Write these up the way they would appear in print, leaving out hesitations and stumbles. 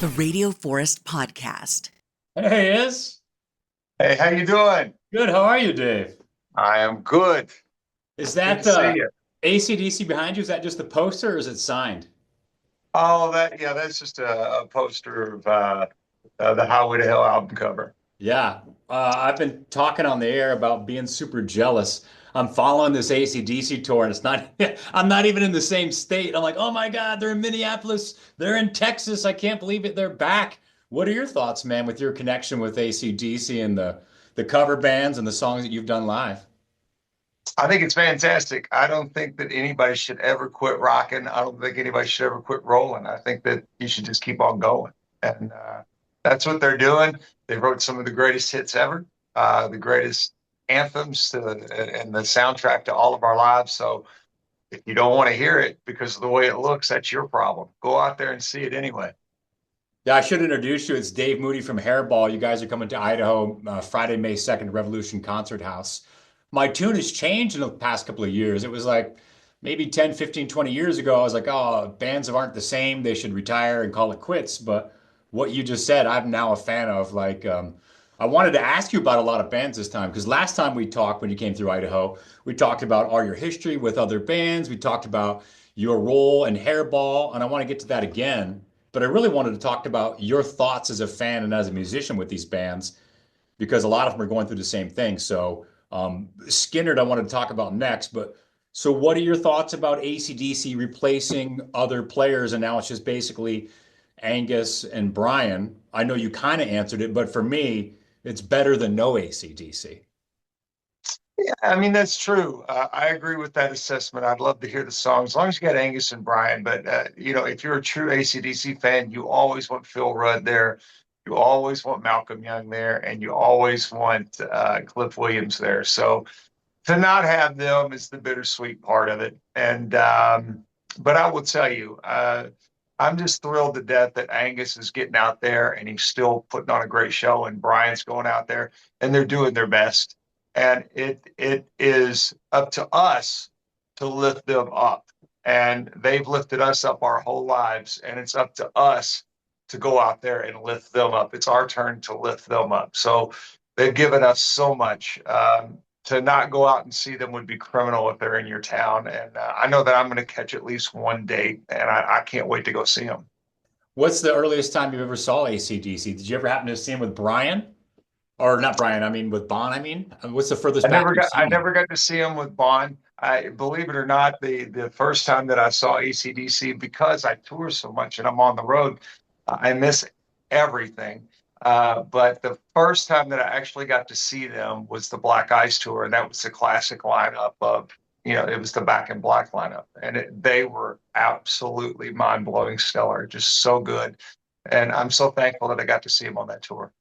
The Radio Forest Podcast. Hey, Iz. Hey, how you doing? Good. How are you, Dave? I am good. Is Good that to see you. AC/DC behind you? Is that just the poster or is it signed? Oh, that's just a poster of the Highway to Hell album cover. Yeah. I've been talking on the air about being super jealous. I'm following this AC/DC tour and it's not, I'm not even in the same state. I'm like, oh my God, they're in Minneapolis. They're in Texas. I can't believe it. They're back. What are your thoughts, man, with your connection with AC/DC and the cover bands and the songs that you've done live? I think it's fantastic. I don't think that anybody should ever quit rocking. I don't think anybody should ever quit rolling. I think that you should just keep on going. And that's what they're doing. They wrote some of the greatest hits ever, the greatest anthems and the soundtrack to all of our lives. So if you don't want to hear it because of the way it looks, that's your problem. Go out there and see it anyway. Yeah, I should introduce you. It's Dave Moody from Hairball. You guys are coming to Idaho Friday, May 2nd, Revolution Concert House. My tune has changed in the past couple of years. It was like maybe 10, 15, 20 years ago. I was like, oh, bands aren't the same. They should retire and call it quits. But what you just said, I'm now a fan of. I wanted to ask you about a lot of bands this time because last time we talked when you came through Idaho, we talked about all your history with other bands. We talked about your role in Hairball, and I want to get to that again. But I really wanted to talk about your thoughts as a fan and as a musician with these bands because a lot of them are going through the same thing. So, Skynyrd, I wanted to talk about next. But so, what are your thoughts about AC/DC replacing other players? And now it's just basically Angus and Brian. I know you kind of answered it, but for me, it's better than no AC/DC. Yeah, I mean, that's true. I agree with that assessment. I'd love to hear the song as long as you got Angus and Brian. But, if you're a true AC/DC fan, you always want Phil Rudd there. You always want Malcolm Young there. And you always want Cliff Williams there. So to not have them is the bittersweet part of it. But I will tell you, I'm just thrilled to death that Angus is getting out there and he's still putting on a great show. And Brian's going out there and they're doing their best. And it is up to us to lift them up. And they've lifted us up our whole lives. And it's up to us to go out there and lift them up. It's our turn to lift them up. So they've given us so much. To not go out and see them would be criminal if they're in your town. And I know that I'm going to catch at least one date. And I can't wait to go see them. What's the earliest time you ever saw AC/DC? Did you ever happen to see him with Brian? Or not Brian, I mean with Bon, I mean. What's the furthest back you've I seen him? never got to see him with Bond. I believe it or not, the first time that I saw AC/DC, because I tour so much and I'm on the road, I miss everything. But the first time that I actually got to see them was the Black Ice tour, and that was the classic lineup of, it was the Back in Black lineup, and they were absolutely mind-blowing, stellar, just so good. And I'm so thankful that I got to see them on that tour.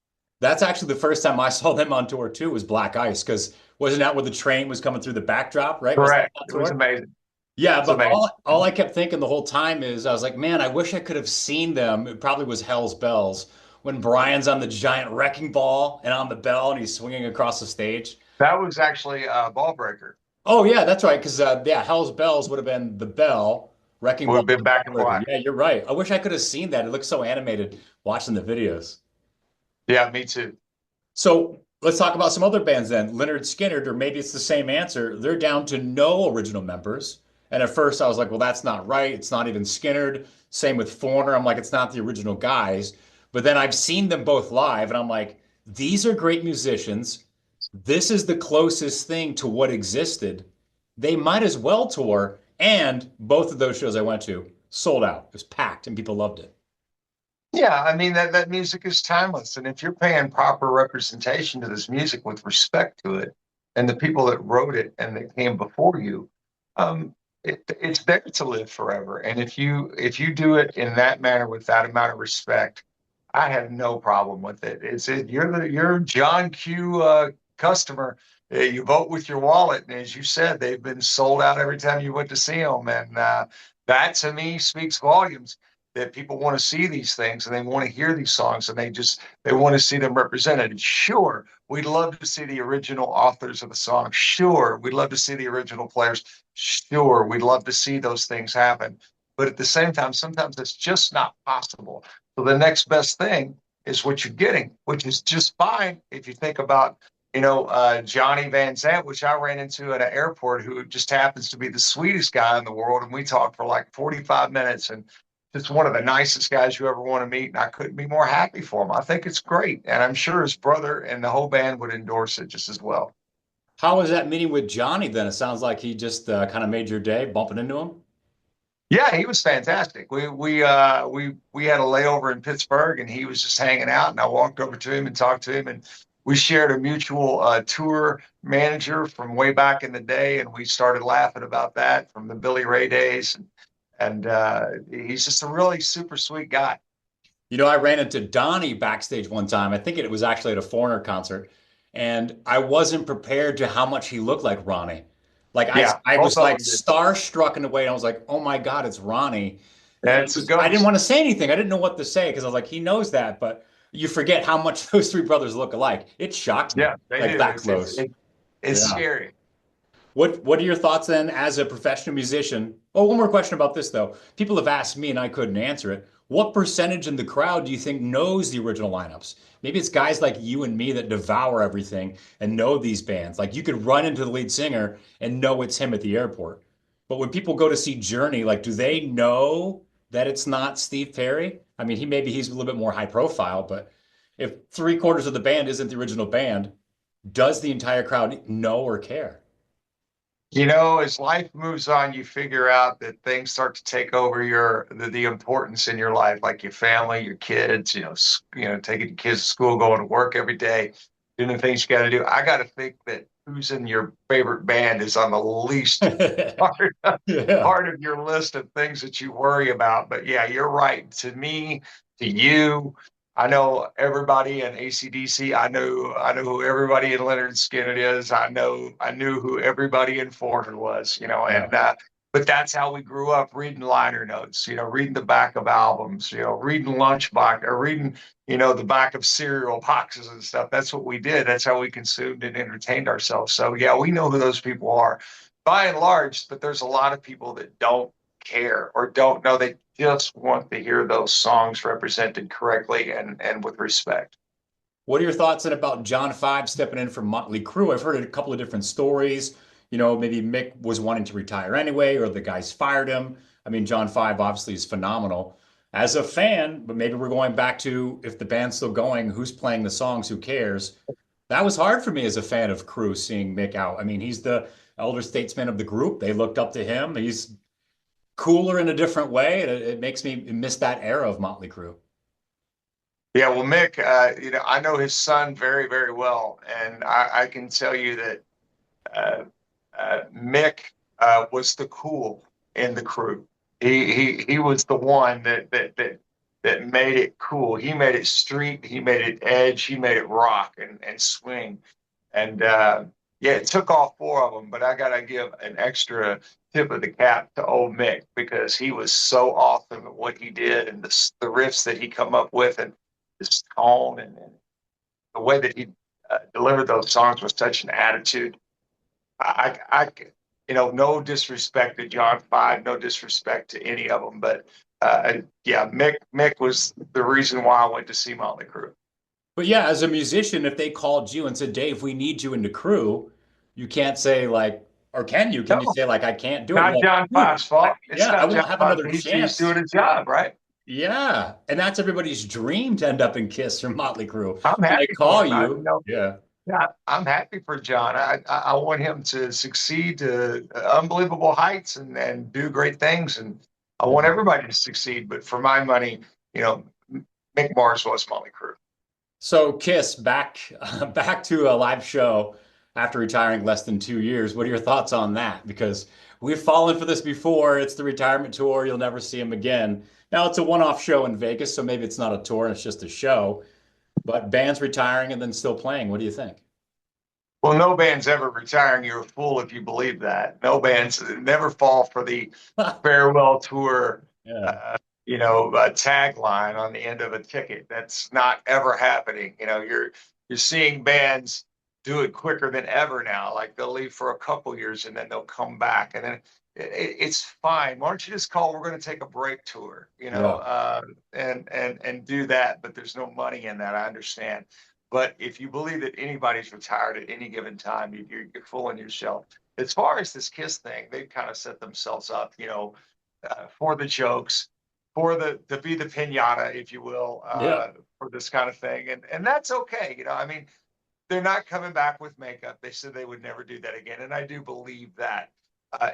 That's actually the first time I saw them on tour too, was Black Ice, because wasn't that where the train was coming through the backdrop, right? Was that Correct. on It was tour? amazing. Yeah, It's but amazing. all I kept thinking the whole time is I was like, man, I wish I could have seen them. It probably was Hell's Bells when Brian's on the giant wrecking ball and on the bell and he's swinging across the stage. That was actually Ball Breaker. Oh yeah, that's right. Because yeah, Hell's Bells would have been the bell, wrecking Would ball, have been the Back in bell. Black. Yeah, you're right. I wish I could have seen that. It looks so animated watching the videos. Yeah, me too. So let's talk about some other bands then. Lynyrd Skynyrd, or maybe it's the same answer. They're down to no original members. And at first I was like, well, that's not right. It's not even Skynyrd. Same with Foreigner. I'm like, it's not the original guys. But then I've seen them both live and I'm like, these are great musicians. This is the closest thing to what existed. They might as well tour. And both of those shows I went to sold out. It was packed and people loved it. Yeah, I mean that music is timeless, and if you're paying proper representation to this music with respect to it, and the people that wrote it and that came before you, it's there to live forever. And if you do it in that manner with that amount of respect, I have no problem with it. You're John Q. Customer. You vote with your wallet, and as you said, they've been sold out every time you went to see them, and that to me speaks volumes that people want to see these things and they want to hear these songs and they want to see them represented. And sure, we'd love to see the original authors of the song. Sure, we'd love to see the original players. Sure, we'd love to see those things happen. but at the same time, sometimes it's just not possible. So the next best thing is what you're getting, which is just fine if you think about, Johnny Van Zant, which I ran into at an airport, who just happens to be the sweetest guy in the world. And we talked for like 45 minutes, and just one of the nicest guys you ever want to meet. And I couldn't be more happy for him. I think it's great. And I'm sure his brother and the whole band would endorse it just as well. How was that meeting with Johnny then? It sounds like he just kind of made your day bumping into him. Yeah, he was fantastic. We had a layover in Pittsburgh, and he was just hanging out. And I walked over to him and talked to him, and we shared a mutual tour manager from way back in the day, and we started laughing about that from the Billy Ray days. And he's just a really super sweet guy. I ran into Donnie backstage one time. I think it was actually at a Foreigner concert, and I wasn't prepared to how much he looked like Ronnie. Like Yeah, I both was of like them did. starstruck in a way. I was like, oh my God, it's Ronnie. And That's a I didn't ghost. want to say anything. I didn't know what to say because I was like, he knows that, but you forget how much those three brothers look alike. It shocked me, Yeah, they like do. that It's close. it's Yeah. scary. What are your thoughts then as a professional musician? Oh, one more question about this though. People have asked me and I couldn't answer it. What percentage in the crowd do you think knows the original lineups? Maybe it's guys like you and me that devour everything and know these bands. Like you could run into the lead singer and know it's him at the airport. But when people go to see Journey, like do they know that it's not Steve Perry? I mean, he's a little bit more high profile, but if three-quarters of the band isn't the original band, does the entire crowd know or care? As life moves on, you figure out that things start to take over the importance in your life, like your family, your kids, taking your kids to school, going to work every day, doing the things you got to do. I got to think that who's in your favorite band is on the least part Yeah. part of your list of things that you worry about. But yeah, you're right. To me, to you, I know everybody in ACDC. I know who everybody in Lynyrd Skynyrd is. I knew who everybody in Foreigner was, Yeah. but that's how we grew up reading liner notes, reading the back of albums, reading lunchbox or reading, the back of cereal boxes and stuff. That's what we did. That's how we consumed and entertained ourselves. So yeah, we know who those people are by and large, but there's a lot of people that don't care or don't know. They just want to hear those songs represented correctly and with respect. What are your thoughts then about John Five stepping in for Mötley Crüe? I've heard a couple of different stories. Maybe Mick was wanting to retire anyway, or the guys fired him. I mean, John Five obviously is phenomenal as a fan, but maybe we're going back to if the band's still going, who's playing the songs, who cares? That was hard for me as a fan of Crüe seeing Mick out. I mean, he's the elder statesman of the group. They looked up to him. He's cooler in a different way. It makes me miss that era of Mötley Crüe. Yeah, well, Mick, I know his son very, very well, and I can tell you that uh, Mick was the cool in the crew. He was the one that made it cool. He made it street. He made it edge. He made it rock and swing. And yeah, it took all four of them, but I gotta give an extra tip of the cap to old Mick because he was so awesome at what he did and the riffs that he come up with and his tone and the way that he delivered those songs with such an attitude. I, no disrespect to John Five, no disrespect to any of them, but yeah, Mick was the reason why I went to see Motley Crue. But yeah, as a musician, if they called you and said, Dave, we need you in the crew, you can't say like, or can you? Can you No, say like, I can't do it? You're not like, John dude, Five's fault. It's yeah, I not won't John have Five. another He's doing chance. his job, right? Yeah. And that's everybody's dream to end up in Kiss or Motley Crue. I'm When they happy for call him. you, yeah. Yeah, I'm happy for John. I want him to succeed to unbelievable heights and do great things. And I want Yeah. everybody to succeed. But for my money, you know, Mick Mars was Motley Crue. So Kiss back back to a live show after retiring less than 2 years. What are your thoughts on that? Because we've fallen for this before. It's the retirement tour. You'll never see him again. Now it's a one-off show in Vegas, so maybe it's not a tour and it's just a show. But bands retiring and then still playing. What do you think? Well, no band's ever retiring. You're a fool if you believe that. No bands never fall for the farewell tour, Yeah. tagline on the end of a ticket. That's not ever happening. You're seeing bands do it quicker than ever now. Like they'll leave for a couple years and then they'll come back. And then it's fine. Why don't you just call, we're going to take a break tour, Yeah. and do that. But there's no money in that. I understand. But if you believe that anybody's retired at any given time, you're fooling yourself. As far as this Kiss thing, they've kind of set themselves up, for the jokes, for to be the pinata, if you will, Yeah. for this kind of thing, and that's okay. I mean, they're not coming back with makeup. They said they would never do that again, and I do believe that.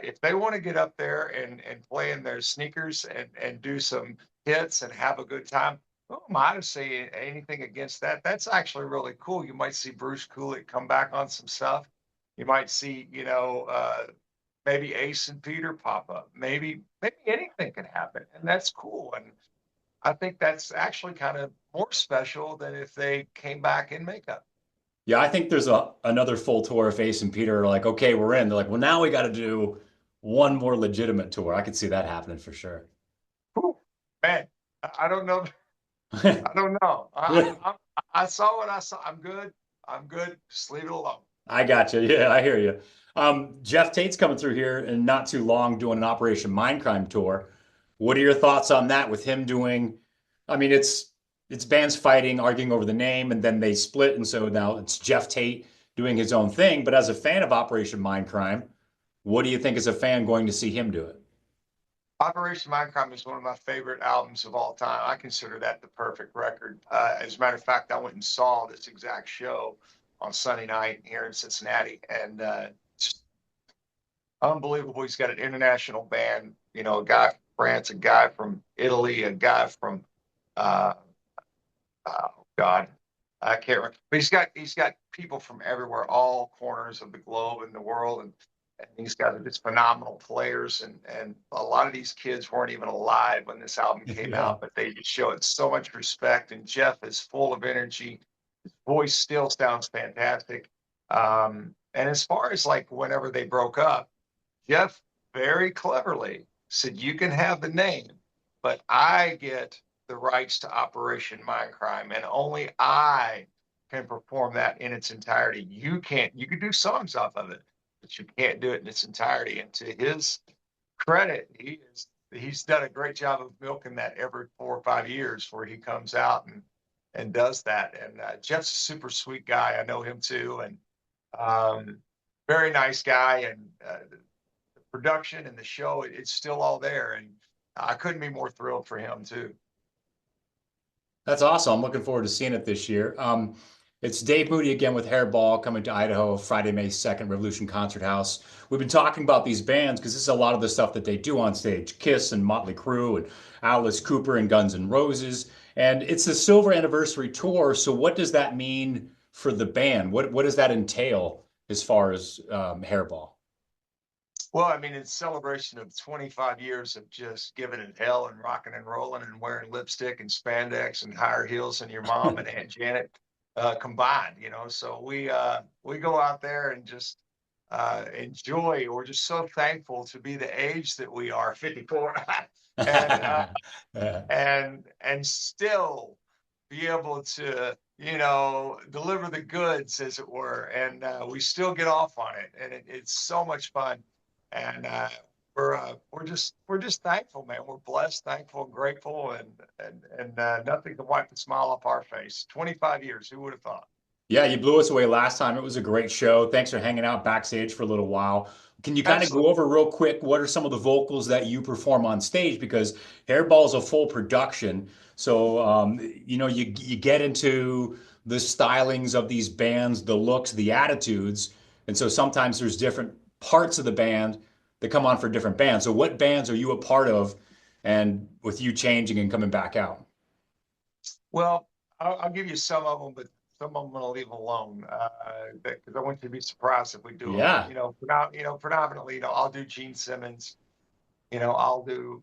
If they want to get up there and play in their sneakers and do some hits and have a good time, who am I to say anything against that? That's actually really cool. You might see Bruce Kulick come back on some stuff. You might see, maybe Ace and Peter pop up. Maybe anything can happen, and that's cool. And I think that's actually kind of more special than if they came back in makeup. Yeah, I think there's another full tour if Ace and Peter are like, okay, we're in. They're like, well, now we got to do one more legitimate tour. I could see that happening for sure. Whew, man, I don't know. I don't know. I saw what I saw. I'm good. I'm good. Just leave it alone. I got you. Yeah, I hear you. Jeff Tate's coming through here in not too long doing an Operation Mindcrime tour. What are your thoughts on that with him doing? I mean, it's bands fighting, arguing over the name, and then they split, and so now it's Jeff Tate doing his own thing. But as a fan of Operation Mindcrime, what do you think as a fan going to see him do it? Operation Mindcrime is one of my favorite albums of all time. I consider that the perfect record. As a matter of fact, I went and saw this exact show on Sunday night here in Cincinnati, and just unbelievable. He's got an international band, a guy from France, a guy from Italy, a guy from uh, oh God, I can't remember. But he's got people from everywhere, all corners of the globe and the world, and he's got just phenomenal players. And a lot of these kids weren't even alive when this album came Yeah. out, but they just show it so much respect. And Jeff is full of energy. His voice still sounds fantastic. And as far as like whenever they broke up, Jeff very cleverly said, "You can have the name, but I get the rights to Operation Mindcrime, and only I can perform that in its entirety. You can't. You can do songs off of it, but you can't do it in its entirety." And to his credit, he's done a great job of milking that every 4 or 5 years, where he comes out and does that. And Jeff's a super sweet guy. I know him too, and um, very nice guy. And production and the show, it's still all there. And I couldn't be more thrilled for him too. That's awesome. I'm looking forward to seeing it this year. It's Dave Moody again with Hairball coming to Idaho Friday, May 2nd, Revolution Concert House. We've been talking about these bands because this is a lot of the stuff that they do on stage. Kiss and Mötley Crüe and Alice Cooper and Guns N' Roses. And it's a silver anniversary tour. So what does that mean for the band? What does that entail as far as Hairball? Well, I mean, it's celebration of 25 years of just giving it hell and rocking and rolling and wearing lipstick and spandex and higher heels than your mom and Aunt Janet combined. So we go out there and just enjoy. We're just so thankful to be the age that we are, 54, and and still be able to deliver the goods, as it were. And we still get off on it, and it's so much fun. And we're just thankful, man. We're blessed, thankful, and grateful, and nothing to wipe the smile off our face. 25 years, who would have thought? Yeah, you blew us away last time. It was a great show. Thanks for hanging out backstage for a little while. Can you kind of go Absolutely. over real quick what are some of the vocals that you perform on stage? Because Hairball is a full production. So, you get into the stylings of these bands, the looks, the attitudes. And so sometimes there's different parts of the band that come on for different bands. So what bands are you a part of and with you changing and coming back out? Well, I'll give you some of them, but some of them I'm gonna leave alone because I want you to be surprised if we do them. But Yeah. predominantly, I'll do Gene Simmons. I'll do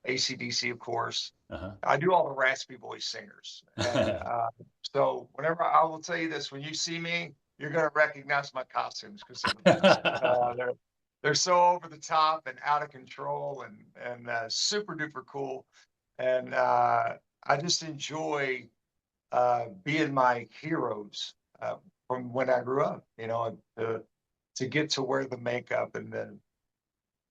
AC/DC, of course. Uh-huh. I do all the raspy voice singers, and so whenever I will tell you this, when you see me, you're gonna recognize my costumes because they're the best. They're so over the top and out of control and super duper cool, and I just enjoy being my heroes from when I grew up. To get to wear the makeup and then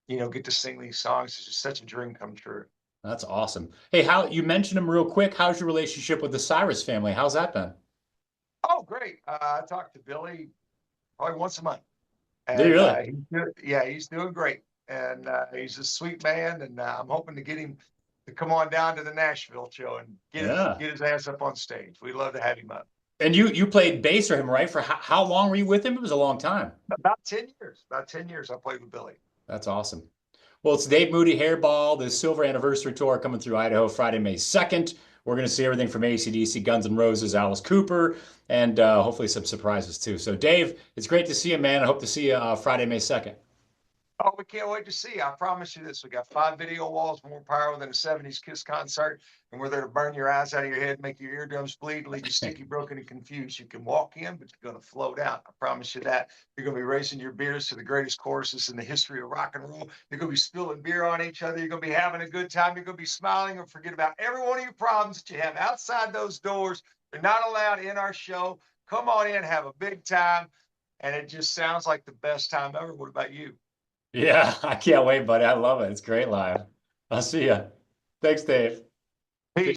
get to sing these songs. It's just such a dream come true. That's awesome. Hey, how you mentioned him real quick. How's your relationship with the Cyrus family? How's that been? Oh, great. I talk to Billy probably once a month. Do you And really? he's doing great. And he's a sweet man. And I'm hoping to get him to come on down to the Nashville show and Yeah. get his ass up on stage. We'd love to have him up. And you played bass for him, right? For how long were you with him? It was a long time. About 10 years. About 10 years I played with Billy. That's awesome. Well, it's Dave Moody Hairball, the Silver Anniversary Tour coming through Idaho Friday, May 2nd. We're going to see everything from AC/DC, Guns N' Roses, Alice Cooper, and hopefully some surprises too. So, Dave, it's great to see you, man. I hope to see you Friday, May 2nd. Oh, we can't wait to see you. I promise you this. We got 5 video walls, more power than a 70s Kiss concert. And we're there to burn your eyes out of your head, make your eardrums bleed, leave you sticky, broken, and confused. You can walk in, but you're going to float out. I promise you that. You're going to be raising your beers to the greatest choruses in the history of rock and roll. You're going to be spilling beer on each other. You're going to be having a good time. You're going to be smiling and forget about every one of your problems that you have outside those doors. They're not allowed in our show. Come on in, have a big time. And it just sounds like the best time ever. What about you? Yeah, I can't wait, buddy. I love it. It's great live. I'll see you. Thanks, Dave.